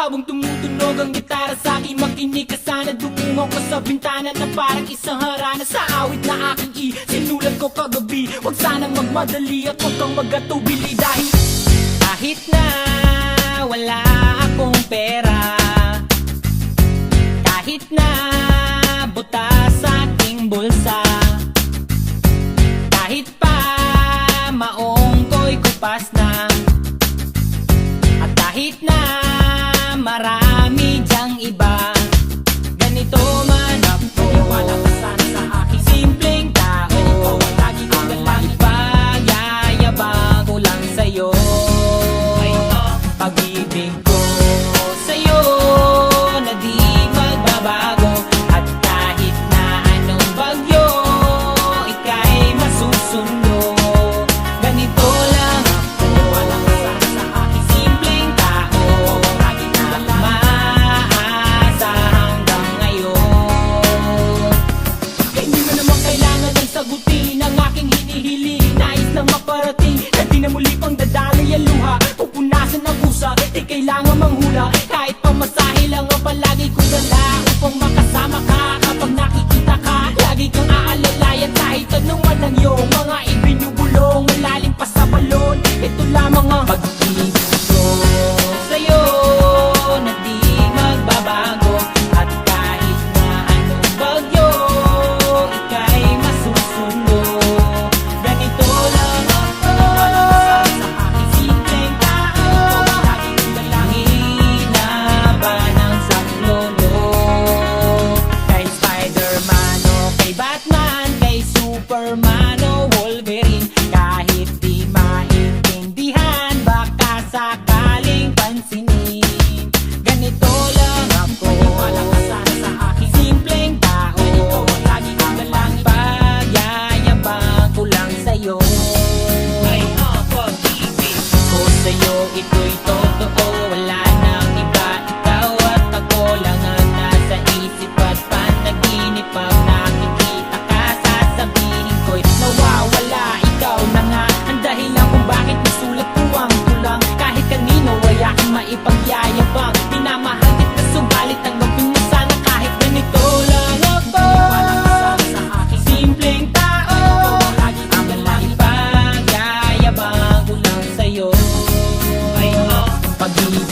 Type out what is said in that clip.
Habang tumutunog ang gitara sa aking makinig ka sana. Dumungaw ko sa bintana na parang isang harana. Sa awit na aking sinulat ko kagabi. Huwag sanang magmadali at huwag kang magatubili. Dahil kahit na wala akong pera, kahit na butas sa aking bulsa, kahit pa maong ko'y kupas na, at kahit na marami dyang iba, ganito man ako. Wala ka sana sa aking simpleng tao. Ikaw ang lagi kong galang. Pagyayabang ko lang sa'yo. Pag-ibig ko sa'yo na di magbabago. At kahit na anong bagyo, ika'y masusundo. Ganito lang ako. Wala ka sana sa aking simpleng tao. Lagi na lang maasa hanggang ngayon. Kaya hindi mo naman kailangan ay sagutin ang aking hinihiling. Nais lang maparating na di na muli pang dadalay ang luha. Pupunasan ang pusa, di kailangan manghula. Kahit pamasahe lang ang palagi kong dala upang makasama ka. Kapag nakikita ka, lagi kang aalalayan. Kahit anong ang iyong mga ibinubulong, malalim pa sa balon. Ito lamang ang pag-ibig ko sa'yo na di magbabago. At kahit na anong bagyo, ika'y masusundo. Ganito lang ako. Sa aking simpleng tao, lagi kong dalangin na ba ng saklolo. Kay Spider-Man o kay Batman, kay Superman o Wolverine, kahit di maintindihan, baka sakaling pansinin. Ganito lang ako. Wala ka sana sa aking simpleng tao. Ikaw ang lagi kong dalangin. Pagyayabang ko lang sa'yo. Ay, pag-ibig ko sa'yo, ito'y totoo. Wala nang iba, ikaw at ako lang ang nasa isip at panaginip. Pag nakikita ka, sasabihin ko'y nawawala. Ikaw na nga ang dahilan kung bakit nasulat ko ang tulang. Kahit kanino ay aking maipagyayabang. Minamahal kita subalit tanggapin mo sana kahit ganito lang ako. Wala ka sana sa aking simpleng tao. Lagi kong dalangin. Pagyayabang ko lang sa'yo. Ay, pag-ibig